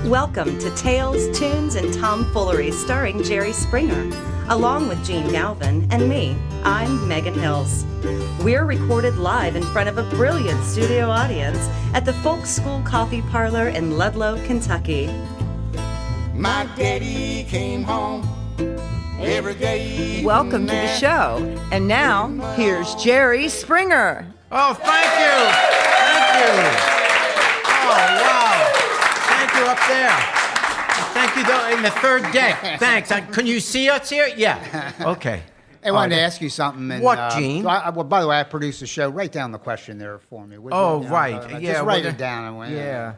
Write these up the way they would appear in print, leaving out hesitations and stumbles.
Welcome to Tales, Tunes, and Tomfoolery starring Jerry Springer, along with Gene Galvin and me. I'm Megan Hills. We're recorded live in front of a brilliant studio audience at the Folk School Coffee Parlor in Ludlow, Kentucky. My daddy came home every day. Welcome to the show. And now, here's Jerry Springer. Oh, thank you. Thank you. Oh, wow. Thank you up there. Thank you, though, in the third deck. Thanks. Can you see us here? Yeah. Okay. I wanted to ask you something. And, what, Gene? Well, by the way, I produced the show. Write down the question there for me. Oh, right. Just write it down. Yeah.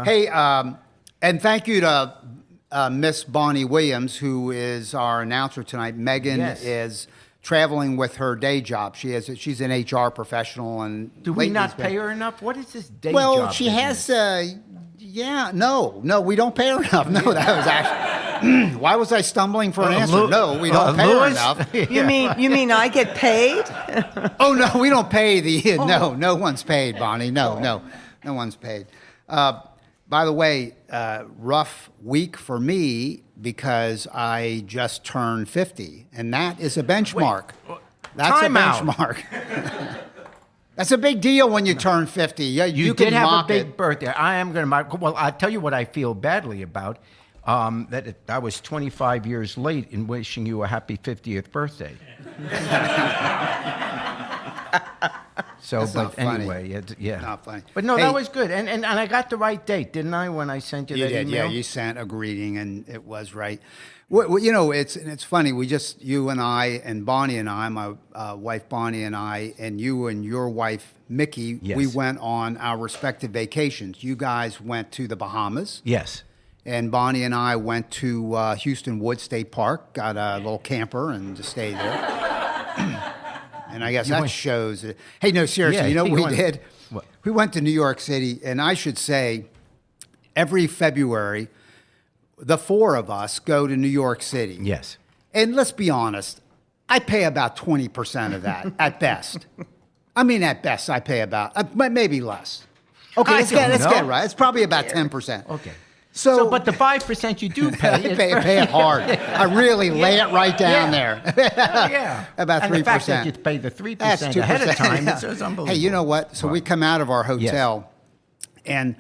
Hey, and thank you to Miss Bonnie Williams, who is our announcer tonight. Megan is traveling with her day job. She's an HR professional. And do we not pay her enough? What is this day job? Well, she has... No, we don't pay her enough. No, that was actually... Why was I stumbling for an answer? No, we don't pay her enough. You mean I get paid? Oh, no, we don't pay no one's paid, Bonnie. No one's paid. By the way, rough week for me because I just turned 50, and that is a benchmark. That's a benchmark. That's a big deal when you turn 50. You did have a big it. birthday. I am going to mark. Well, I'll tell you what I feel badly about. That I was 25 years late in wishing you a happy 50th birthday. So, That's but not anyway, funny. yeah. Not funny. But no, Hey, that was good. And I got the right date, didn't I, when I sent you that did, email? yeah. You sent a greeting, and it was right. Well, you know, it's funny. You and I, and Bonnie and I, my wife Bonnie and I, and you and your wife Mickey, Yes. we went on our respective vacations. You guys went to the Bahamas. Yes. And Bonnie and I went to Houston Wood State Park, got a little camper, and just stayed there. And I guess that shows it. Hey, no, seriously, you know what we did? What? We went to New York City, and I should say, every February, the four of us go to New York City. Yes. And let's be honest, I pay about 20% of that, at best. I mean, at best, I pay about, maybe less. Okay, let's get it right. It's probably about 10%. Okay. So, but the 5% you do pay, I pay it hard. I really lay it right down there. yeah. About 3%. And the fact that you pay the 3% ahead of time, it's unbelievable. Hey, you know what? So we come out of our hotel, and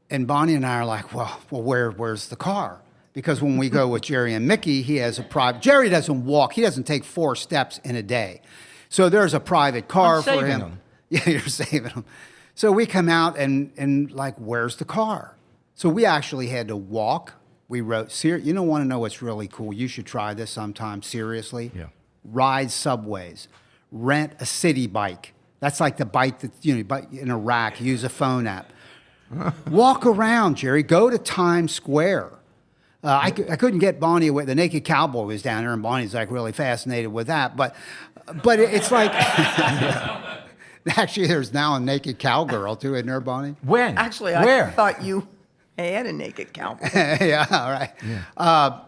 Bonnie and I are like, well, where's the car? Because when we go with Jerry and Mickey, he has a private. Jerry doesn't walk. He doesn't take 4 steps in a day. So there's a private car for him. Them. Yeah, you're saving him. So we come out and like, where's the car? So we actually had to walk. We wrote, you don't want to know what's really cool. You should try this sometime, seriously. Yeah. Ride subways. Rent a city bike. That's like the bike that, in Iraq, use a phone app. Walk around, Jerry. Go to Times Square. I couldn't get Bonnie away. The Naked Cowboy was down there, and Bonnie's like really fascinated with that. But it's like, actually, there's now a Naked Cowgirl too, isn't there, Bonnie? When? Actually, Where? I thought you had a naked cowboy. Yeah, all right. Yeah.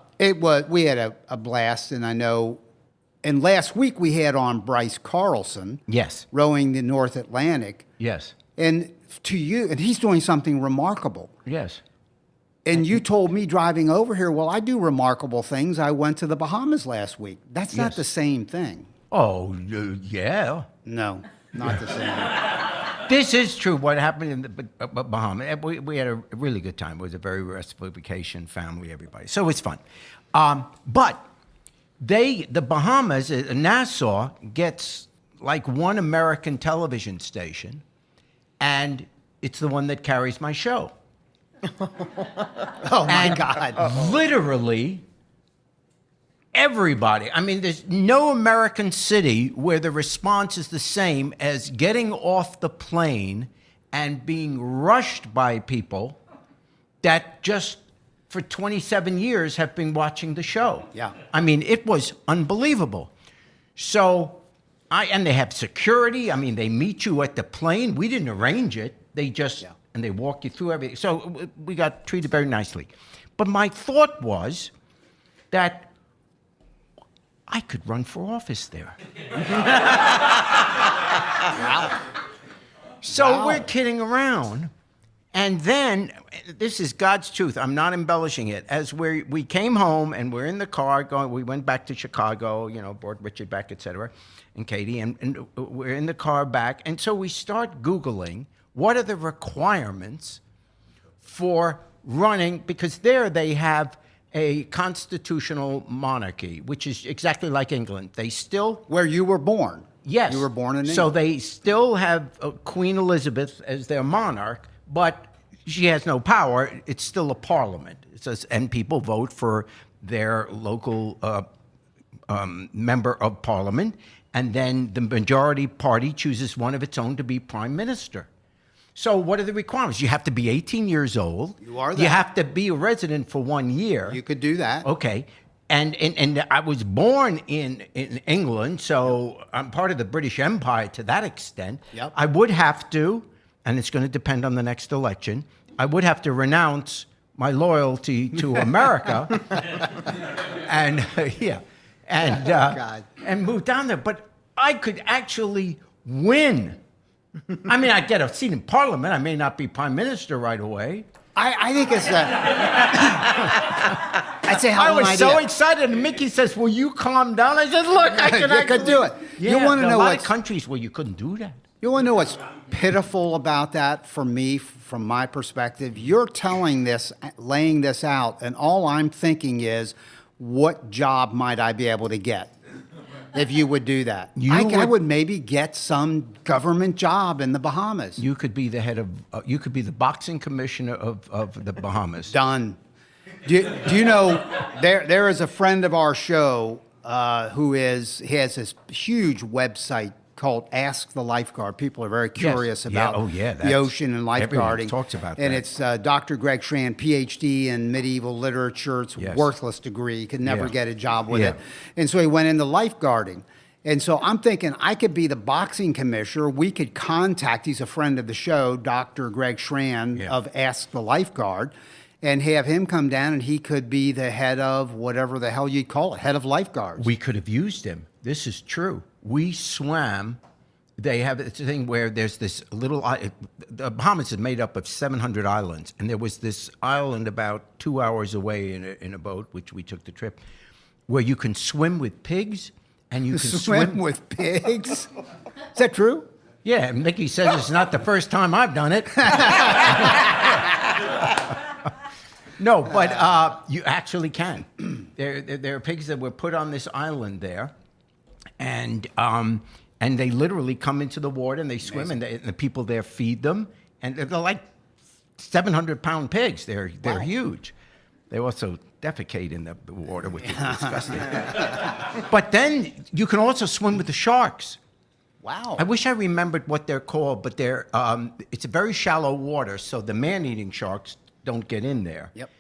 We had a blast, and I know. And last week we had on Bryce Carlson. Yes. Rowing the North Atlantic. Yes. And he's doing something remarkable. Yes. And you told me driving over here, well, I do remarkable things. I went to the Bahamas last week. That's not the same thing. Oh, yeah. No, not the same. This is true. What happened in the Bahamas? We had a really good time. It was a very restful vacation, family, everybody. So it's fun. But the Bahamas, Nassau gets like one American television station, and it's the one that carries my show. Oh, my God. Literally, everybody. I mean, there's no American city where the response is the same as getting off the plane and being rushed by people that just for 27 years have been watching the show. Yeah. I mean, it was unbelievable. So, and they have security. I mean, they meet you at the plane. We didn't arrange it. They just... And they walk you through everything. So we got treated very nicely. But my thought was that I could run for office there. So we're kidding around. And then, this is God's truth. I'm not embellishing it. As we came home and we're in the car going, we went back to Chicago, brought Richard back, et cetera, and Katie, and we're in the car back. And so we start Googling what are the requirements for running, because there they have a constitutional monarchy, which is exactly like England. They still... Where you were born. Yes. You were born in England. So they still have Queen Elizabeth as their monarch, but she has no power. It's still a parliament. It says, and people vote for their local member of parliament, and then the majority party chooses one of its own to be prime minister. So what are the requirements? You have to be 18 years old. You are that. You have to be a resident for 1 year. You could do that. Okay. And I was born in England, so I'm part of the British Empire to that extent. Yep. I would have to, and it's going to depend on the next election, I would have to renounce my loyalty to America and and move down there. But I could actually win. I mean, I'd get a seat in Parliament. I may not be prime minister right away. I think it's I'd say how I was so excited, and Mickey says, "Will you calm down?" I said, "Look, I can You could do it. Yeah, You want to know a lot what's of countries where you couldn't do that. You want to know what's pitiful about that for me, from my perspective? You're telling this, laying this out, and all I'm thinking is, what job might I be able to get if you would do that? I would maybe get some government job in the Bahamas. You could be the head of. You could be the boxing commissioner of the Bahamas. Done. Do you know there is a friend of our show he has this huge website called Ask the Lifeguard. People are very curious about the ocean and lifeguarding. Everyone talks about and that. it's Dr. Greg Schran, PhD in medieval literature. It's a worthless degree. He could never get a job with it. And so he went into lifeguarding. And so I'm thinking I could be the boxing commissioner. We could contact, he's a friend of the show, Dr. Greg Schran of Ask the Lifeguard, and have him come down, and he could be the head of whatever the hell you'd call it, head of lifeguards. We could have used him. This is true. We swam. They have a thing where there's this little... The Bahamas is made up of 700 islands, and there was this island about 2 hours away in a boat, which we took the trip, where you can swim with pigs, and you can swim with pigs? Is that true? Yeah, Mickey says it's not the first time I've done it. No, but you actually can. There are pigs that were put on this island there, and they literally come into the water and they swim, and the people there feed them, and they're like 700-pound pigs. They're huge. They also defecate in the water, which is disgusting. But then you can also swim with the sharks. Wow. I wish I remembered what they're called, but it's a very shallow water, so the man-eating sharks don't get in there. Yep.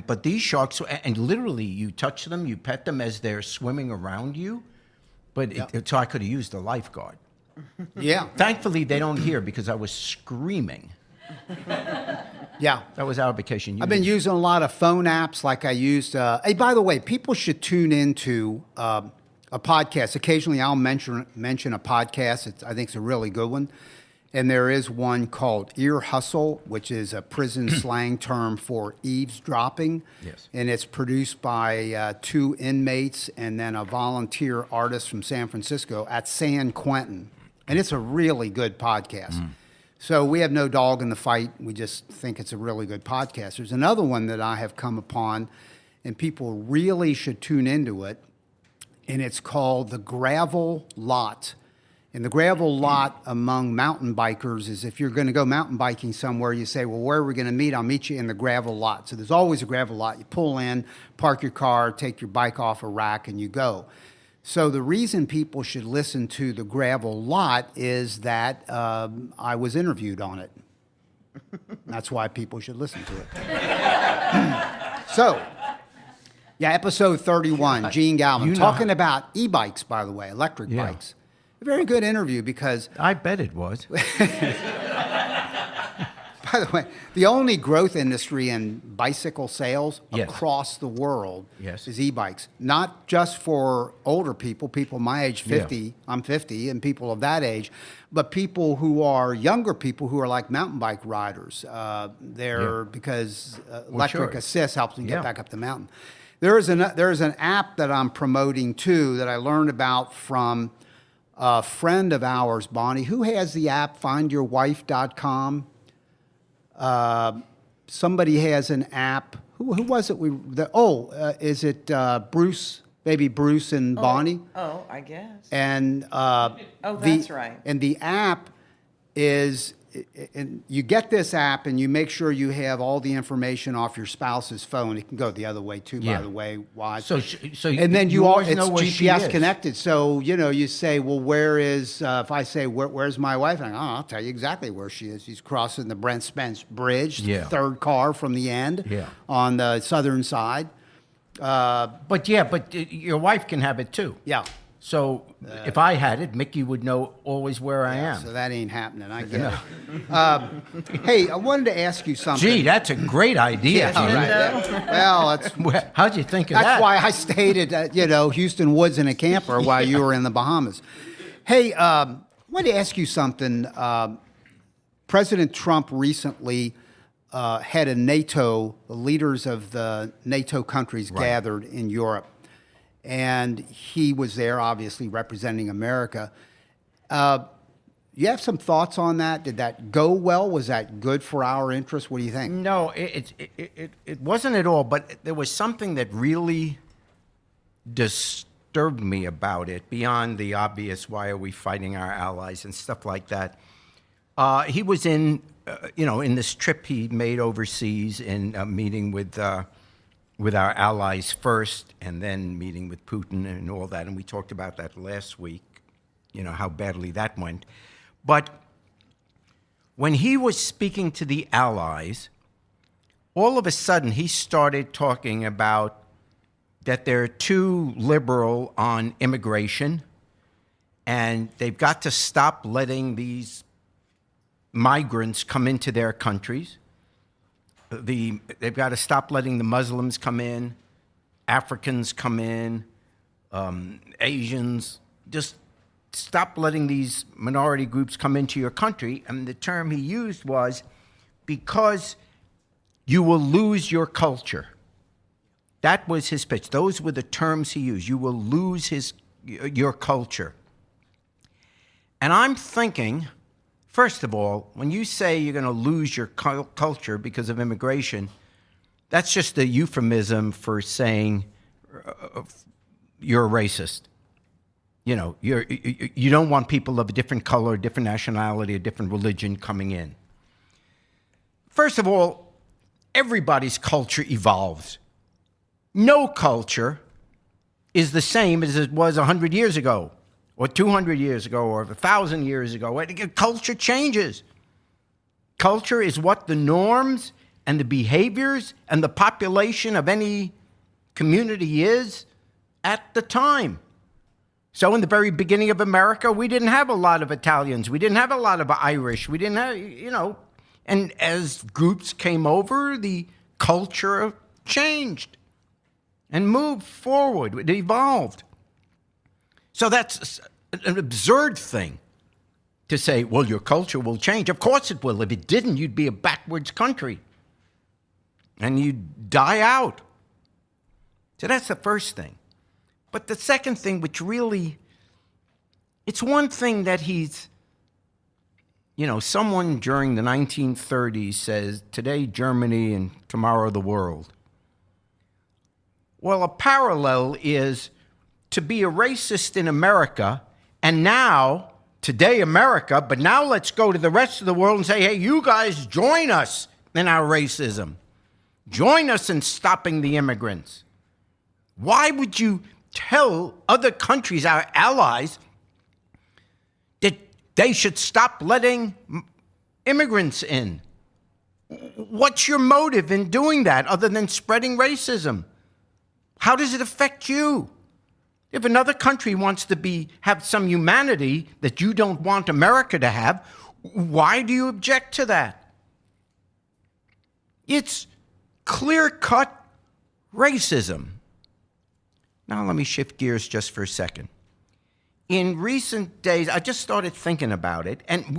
But these sharks, and literally you touch them, you pet them as they're swimming around you. But so I could have used a lifeguard. Yeah. Thankfully, they don't hear because I was screaming. Yeah. That was our vacation. I've been using a lot of phone apps like I used. Hey, by the way, people should tune into a podcast. Occasionally I'll mention a podcast. I think it's a really good one. And there is one called Ear Hustle, which is a prison slang term for eavesdropping. Yes. And it's produced by 2 inmates and then a volunteer artist from San Francisco at San Quentin. And it's a really good podcast. So we have no dog in the fight. We just think it's a really good podcast. There's another one that I have come upon, and people really should tune into it. And it's called The Gravel Lot. And the gravel lot among mountain bikers is if you're going to go mountain biking somewhere, you say, well, where are we going to meet? I'll meet you in the gravel lot. So there's always a gravel lot. You pull in, park your car, take your bike off a rack, and you go. So the reason people should listen to the gravel lot is that I was interviewed on it. That's why people should listen to it. So, yeah, episode 31, Gene Galvin, talking about e-bikes, by the way, electric bikes. A very good interview because... I bet it was. by the way, the only growth industry in bicycle sales Yes. across the world Yes. is e-bikes. Not just for older people my age, 50, Yeah. I'm 50, and people of that age, but people who are younger people who are like mountain bike riders. Because electric sure. assist helps them get Yeah. back up the mountain. There is an app that I'm promoting too that I learned about from a friend of ours, Bonnie, who has the app findyourwife.com. Somebody has an app. Who was it? Is it Bruce? Maybe Bruce and Bonnie. Oh, I guess. And that's right. And the app is, and you get this app, and you make sure you have all the information off your spouse's phone. It can go the other way too, by Yeah. the way. Why? So And then you always it's know where she GPS is. connected. So, you say, well, where is, if I say, where's my wife? And I'll tell you exactly where she is. She's crossing the Brent Spence Bridge, Yeah. third car from the end Yeah. on the southern side. But your wife can have it too. Yeah. So if I had it, Mickey would know always where I am. So that ain't happening. I get it. Hey, I wanted to ask you something. Gee, that's a great idea. Yeah, Gene. right. Well, that's How'd you think of that? That's why I stayed at, Houston Woods in a camper while you were in the Bahamas. Hey, I wanted to ask you something. President Trump recently had the leaders of the NATO countries gathered in Europe. And he was there, obviously, representing America. You have some thoughts on that? Did that go well? Was that good for our interests? What do you think? No, it wasn't at all. But there was something that really disturbed me about it, beyond the obvious, why are we fighting our allies and stuff like that. He was in this trip he made overseas, in a meeting with our allies first, and then meeting with Putin and all that. And we talked about that last week, how badly that went. But when he was speaking to the allies, all of a sudden he started talking about that they're too liberal on immigration, and they've got to stop letting these migrants come into their countries. They've got to stop letting the Muslims come in, Africans come in, Asians. Just stop letting these minority groups come into your country. And the term he used was, because you will lose your culture. That was his pitch. Those were the terms he used. You will lose your culture. And I'm thinking, first of all, when you say you're going to lose your culture because of immigration, that's just a euphemism for saying you're a racist. You don't want people of a different color, different nationality, a different religion coming in. First of all, everybody's culture evolves. No culture is the same as it was 100 years ago, or 200 years ago, or 1,000 years ago. Culture changes. Culture is what the norms and the behaviors and the population of any community is at the time. So in the very beginning of America, we didn't have a lot of Italians. We didn't have a lot of Irish. We didn't have, and as groups came over, the culture changed and moved forward. It evolved. So that's an absurd thing to say, well, your culture will change. Of course it will. If it didn't, you'd be a backwards country. And you'd die out. So that's the first thing. But the second thing, which really, it's one thing that he's, someone during the 1930s says, today Germany and tomorrow the world. Well, a parallel is to be a racist in America, and now, today America, but now let's go to the rest of the world and say, hey, you guys join us in our racism. Join us in stopping the immigrants. Why would you tell other countries, our allies, that they should stop letting immigrants in? What's your motive in doing that other than spreading racism? How does it affect you? If another country wants to have some humanity that you don't want America to have, why do you object to that? It's clear-cut racism. Now let me shift gears just for a second. In recent days, I just started thinking about it, and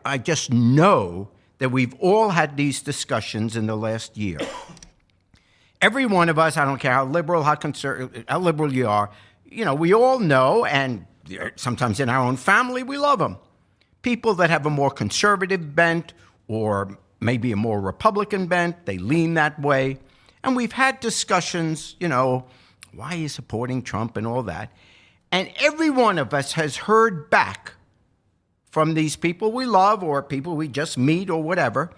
I just know that we've all had these discussions in the last year. Every one of us, I don't care how liberal, how conservative, how liberal you are, we all know, and sometimes in our own family, we love them. People that have a more conservative bent or maybe a more Republican bent, they lean that way. And we've had discussions, why are you supporting Trump and all that? And every one of us has heard back from these people we love or people we just meet or whatever.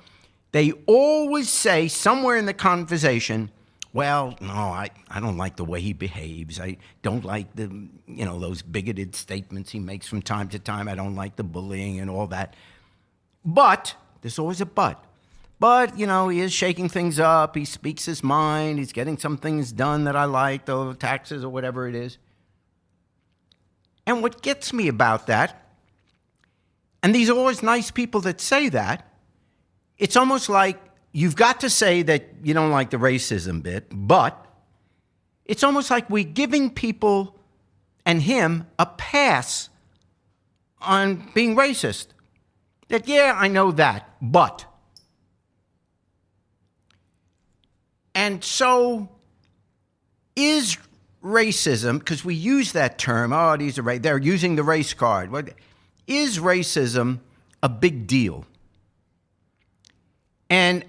They always say somewhere in the conversation, well, no, I don't like the way he behaves. I don't like those bigoted statements he makes from time to time. I don't like the bullying and all that. But, there's always a but. But, he is shaking things up. He speaks his mind. He's getting some things done that I like, the taxes or whatever it is. And what gets me about that, and these are always nice people that say that, it's almost like you've got to say that you don't like the racism bit, but it's almost like we're giving people and him a pass on being racist. That, yeah, I know that, but. And so is racism, because we use that term, they're using the race card. Is racism a big deal? And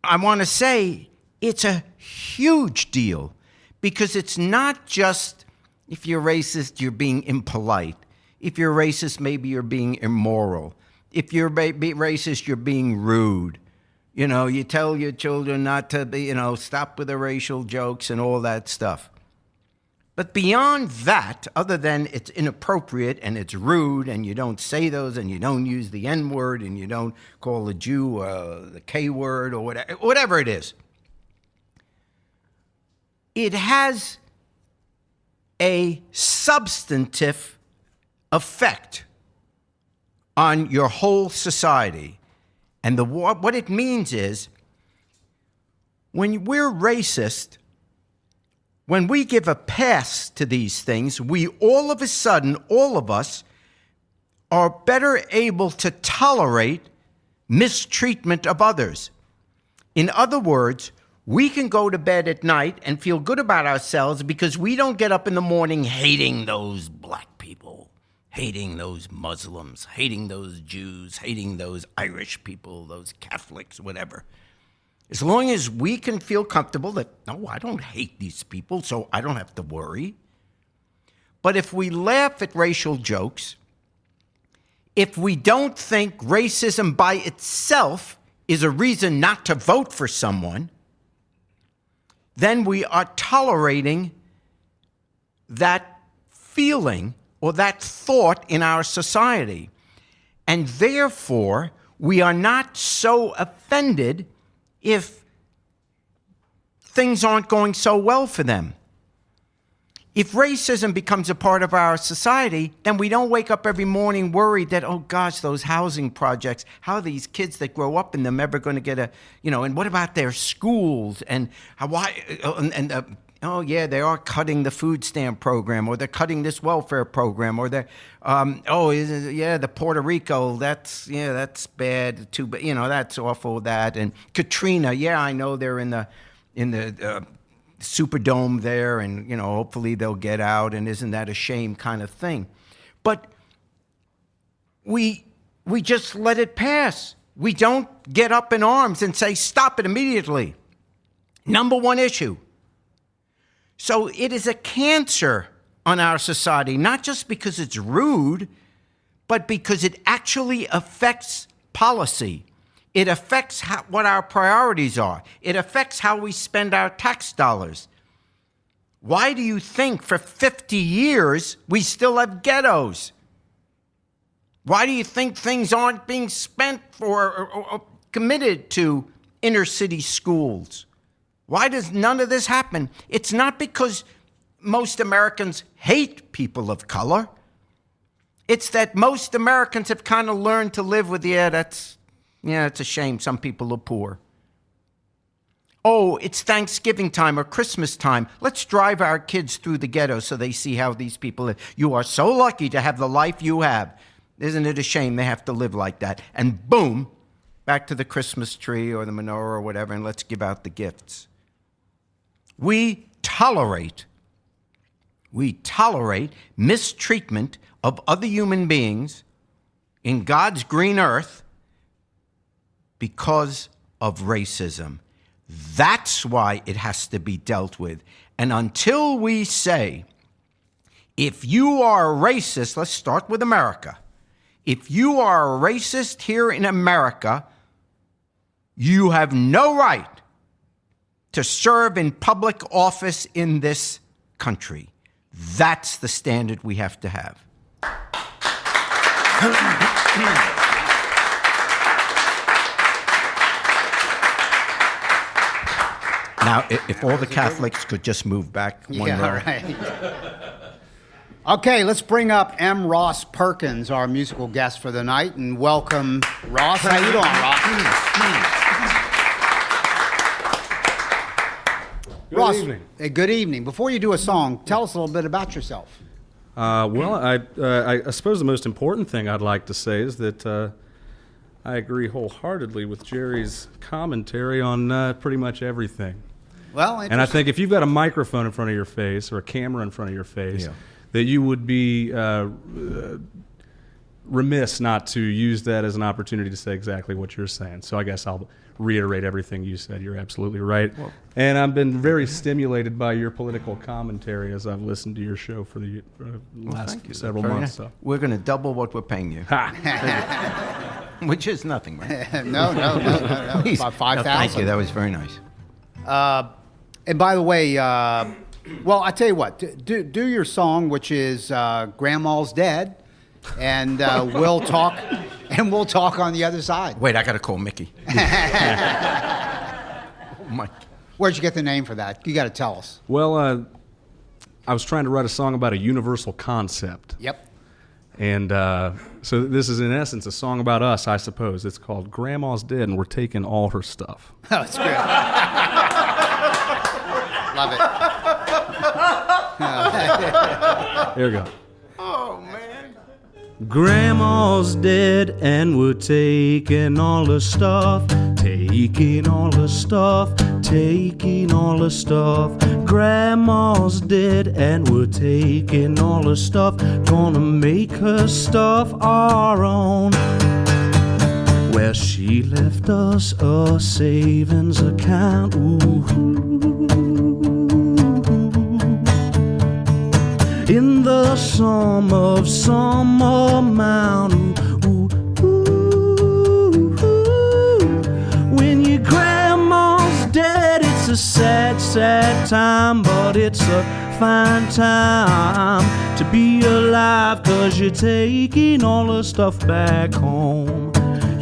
I want to say it's a huge deal, because it's not just if you're racist, you're being impolite. If you're racist, maybe you're being immoral. If you're racist, you're being rude. You tell your children not to be, stop with the racial jokes and all that stuff. But beyond that, other than it's inappropriate and it's rude and you don't say those and you don't use the N word and you don't call a Jew the K word or whatever it is, it has a substantive effect on your whole society. And what it means is, when we're racist, when we give a pass to these things, we all of a sudden, all of us, are better able to tolerate mistreatment of others. In other words, we can go to bed at night and feel good about ourselves because we don't get up in the morning hating those black people, hating those Muslims, hating those Jews, hating those Irish people, those Catholics, whatever. As long as we can feel comfortable that, no, I don't hate these people, so I don't have to worry. But if we laugh at racial jokes, if we don't think racism by itself is a reason not to vote for someone, then we are tolerating that feeling or that thought in our society. And therefore, we are not so offended if things aren't going so well for them. If racism becomes a part of our society, then we don't wake up every morning worried that, oh gosh, those housing projects, how are these kids that grow up in them ever going to get and what about their schools? And oh yeah, they are cutting the food stamp program, or they're cutting this welfare program, or they're, the Puerto Rico, that's bad too, but that's awful, that. And Katrina, yeah, I know they're in the Superdome there, and hopefully they'll get out, and isn't that a shame kind of thing. But we just let it pass. We don't get up in arms and say, stop it immediately. Number one issue. So it is a cancer on our society, not just because it's rude, but because it actually affects policy. It affects what our priorities are. It affects how we spend our tax dollars. Why do you think for 50 years we still have ghettos? Why do you think things aren't being spent for or committed to inner city schools? Why does none of this happen? It's not because most Americans hate people of color. It's that most Americans have kind of learned to live with, it's a shame some people are poor. Oh, it's Thanksgiving time or Christmas time. Let's drive our kids through the ghetto so they see how these people live. You are so lucky to have the life you have. Isn't it a shame they have to live like that? And boom, back to the Christmas tree or the menorah or whatever, and let's give out the gifts. We tolerate mistreatment of other human beings in God's green earth because of racism. That's why it has to be dealt with. And until we say, if you are a racist, let's start with America. If you are a racist here in America, you have no right to serve in public office in this country. That's the standard we have to have. Now, if all the Catholics could just move back one row. Right. Okay, let's bring up M. Ross Perkins, our musical guest for the night, and welcome Ross. How you doing, Ross? Good evening. Good evening. Before you do a song, tell us a little bit about yourself. Well, I suppose the most important thing I'd like to say is that I agree wholeheartedly with Jerry's commentary on pretty much everything. Well, and I think if you've got a microphone in front of your face or a camera in front of your face, that you would be remiss not to use that as an opportunity to say exactly what you're saying. So I guess I'll reiterate everything you said. You're absolutely right. Well, and I've been very stimulated by your political commentary as I've listened to your show for the last several months. So. We're going to double what we're paying you. Which is nothing, right? No. About $5,000. Thank you. That was very nice. And by the way, well, I tell you what, do your song, which is "Grandma's Dead," and we'll talk on the other side. Wait, I got to call Mickey. Oh, my. Where'd you get the name for that? You got to tell us. Well, I was trying to write a song about a universal concept. Yep. And so this is, in essence, a song about us, I suppose. It's called Grandma's Dead, and we're taking all her stuff. Oh, it's good. Love it. Here we go. Oh, man. Grandma's dead, and we're taking all her stuff. Taking all her stuff. Taking all her stuff. Grandma's dead, and we're taking all her stuff. Gonna make her stuff our own. Well, she left us a savings account. Ooh. In the sum of some amount. Ooh, ooh, ooh. When your grandma's dead, it's a sad, sad time, but it's a fine time to be alive, 'cause you're taking all the stuff back home.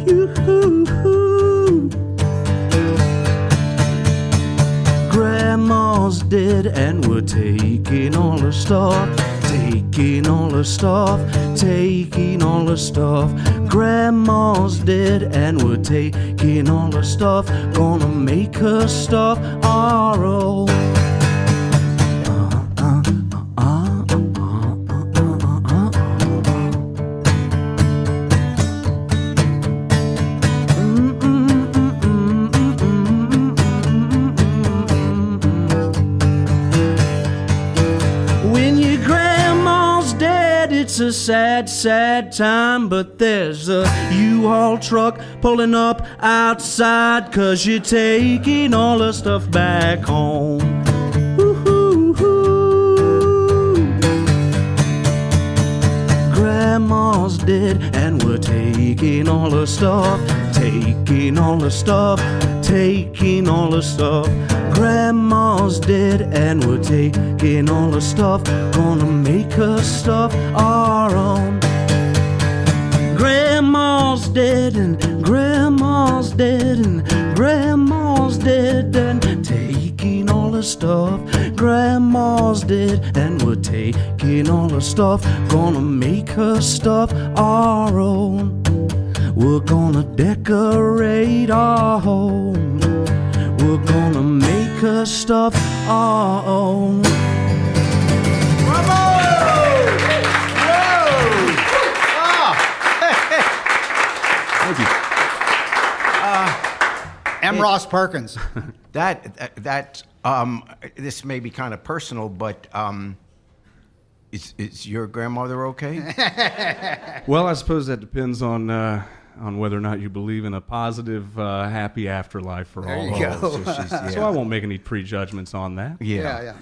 Yoo-hoo-hoo. Grandma's dead, and we're taking all her stuff. Taking all her stuff. Taking all her stuff. Grandma's dead, and we're taking all her stuff. Gonna make her stuff our own. It's a sad, sad time, but there's a U-Haul truck pulling up outside, 'cause you're taking all the stuff back home. Ooh-hoo-hoo. Grandma's dead, and we're taking all her stuff. Taking all her stuff. Taking all her stuff. Grandma's dead, and we're taking all her stuff. Gonna make her stuff our own. Grandma's dead, and Grandma's dead, and Grandma's dead, and taking all her stuff. Grandma's dead, and we're taking all her stuff. Gonna make her stuff our own. We're gonna decorate our home. We're gonna America stuff. Oh. Bravo! Whoa! Thank you. M. Ross Perkins. This may be kind of personal, but is your grandmother okay? Well, I suppose that depends on whether or not you believe in a positive, happy afterlife for all. you go. So I won't make any prejudgments on that. Yeah.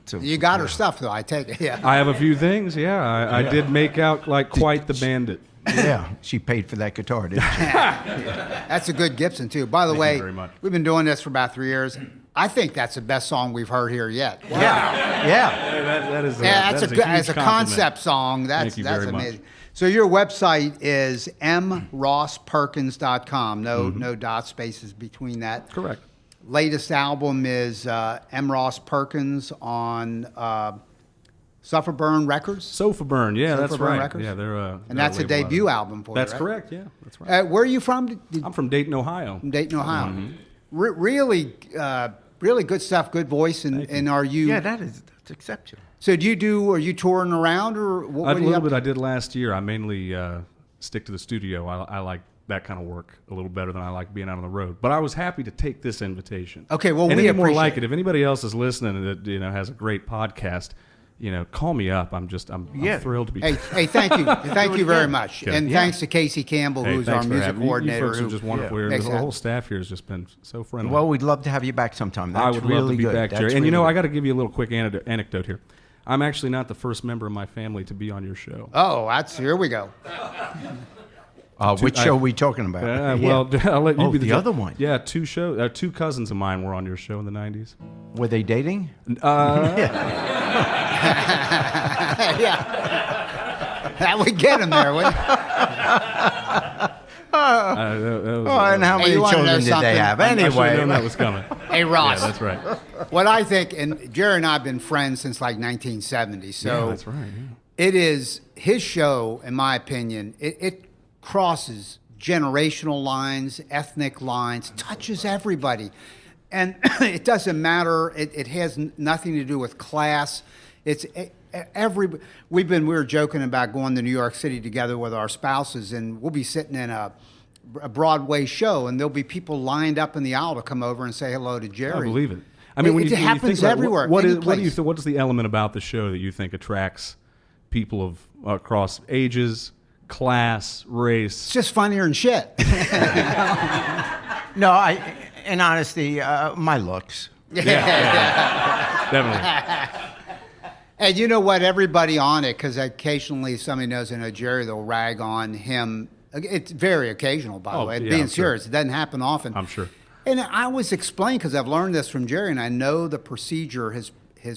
So, You got her stuff, though, I take it. Yeah. I have a few things. Yeah, I did make out like quite the bandit. yeah, she paid for that guitar, didn't she? That's a good Gibson, too. By the Thank way, you very much. we've been doing this for about 3 years. I think that's the best song we've heard here yet. Wow. Yeah. That is That's huge a compliment. concept song. That's Thank you very amazing. much. So your website is mrossperkins.com. No dot spaces between that. Correct. Latest album is M. Ross Perkins on Suffer Burn Records. Sofa Burn, yeah, Sofa that's Burn right. Records? Yeah, they're And that's a debut album for That's you, right? correct. Yeah, that's right. Where are you from? I'm from Dayton, Ohio. From Dayton, Ohio. Really good stuff, good voice. And are you? Yeah, that's exceptional. So are you touring around or what A are you little up bit to? I did last year. I mainly stick to the studio. I like that kind of work a little better than I like being out on the road. But I was happy to take this invitation. Okay, well, and we any more appreciate like it. it. If anybody else is listening that has a great podcast, call me up. I'm thrilled to be. Hey, thank you. Thank you very much. Good. And thanks to Casey Campbell, Hey, who's our thanks for music having me. coordinator. You folks are just wonderful. Yeah. The Exactly. whole staff here has just been so friendly. Well, we'd love to have you back sometime. That's I would really love to be good. back, That's Jerry. And really I good. got to give you a little quick anecdote here. I'm actually not the first member of my family to be on your show. Oh, here we go. Which show are we talking about? Well, I'll let you Oh, be the other one. Yeah, two cousins of mine were on your show in the 90s. Were they dating? Yeah. That would get him there, wouldn't it? And how many you wanna know children did they something? have? I should have Anyway, known that was coming. Hey, Ross. Yeah, that's right. What I think, and Jerry and I have been friends since like 1970, so Yeah, that's right. Yeah. it is his show, in my opinion. It crosses generational lines, ethnic lines, touches everybody. And it doesn't matter. It has nothing to do with class. It's we were joking about going to New York City together with our spouses, and we'll be sitting in a Broadway show, and there'll be people lined up in the aisle to come over and say hello to Jerry. I believe it. I mean, when it you happens think about everywhere. What any do you place. what is the element about the show that you think attracts people of across ages, class, race? It's just funnier and shit. no, in honesty, my looks. Definitely. And you know what? Everybody on it, because occasionally somebody knows I know Jerry, they'll rag on him. It's very occasional, by the way. yeah, Being I'm sure. serious, it doesn't happen often. I'm sure. And I was explaining, because I've learned this from Jerry, and I know the procedure his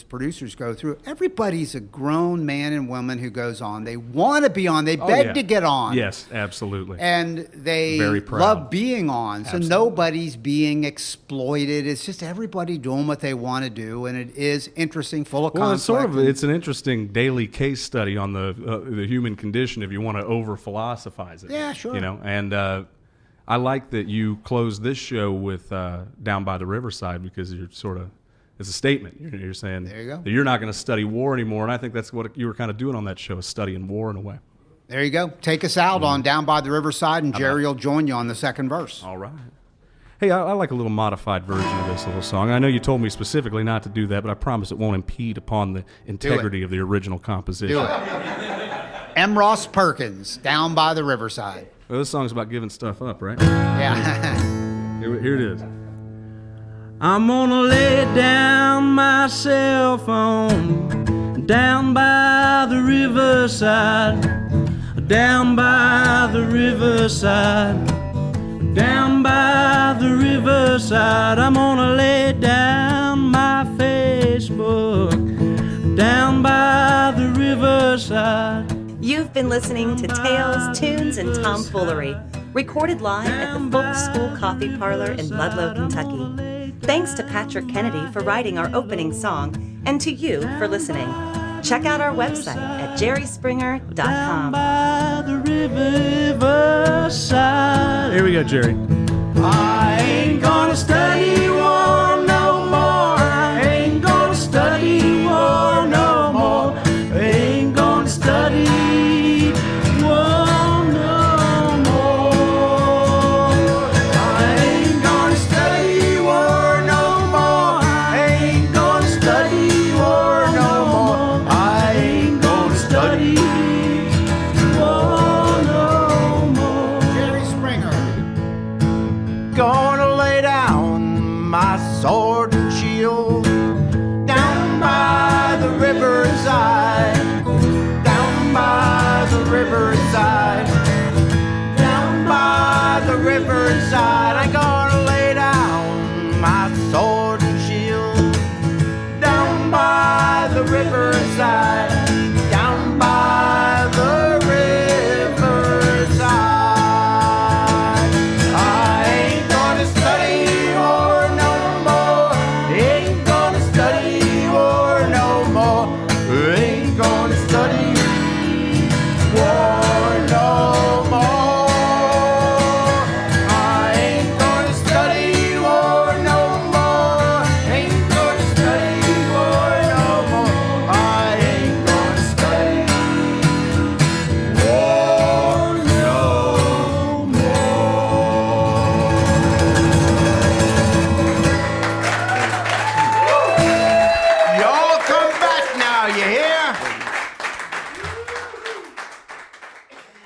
producers go through. Everybody's a grown man and woman who goes on. They want to be on. They beg to get on. Yes, absolutely. And they Very proud. love being on. Absolutely. So nobody's being exploited. It's just everybody doing what they want to do, and it is interesting, full of Well, conflict. it's an interesting daily case study on the human condition if you want to over philosophize it. Yeah, sure. And I like that you close this show with Down by the Riverside, because you're sort of, it's a statement. You're saying There you go. that you're not going to study war anymore, and I think that's what you were kind of doing on that show, is studying war in a way. There you go. Take us out on Down by the Riverside, and Jerry will join you on the second verse. All right. Hey, I like a little modified version of this little song. I know you told me specifically not to do that, but I promise it won't impede upon the integrity of the original composition. Do it. M. Ross Perkins, Down by the Riverside. Well, this song's about giving stuff up, right? Yeah. Here it is. I'm gonna lay down my cell phone down by the riverside, down by the riverside, down by the riverside. I'm gonna lay down my Facebook down by the riverside. You've been listening to Tales, Tunes, and Tomfoolery, recorded live at the Folk School Coffee Parlor in Ludlow, Kentucky. Thanks to Patrick Kennedy for writing our opening song, and to you for listening. Check out our website at jerryspringer.com. By the riverside. Here we go, Jerry. I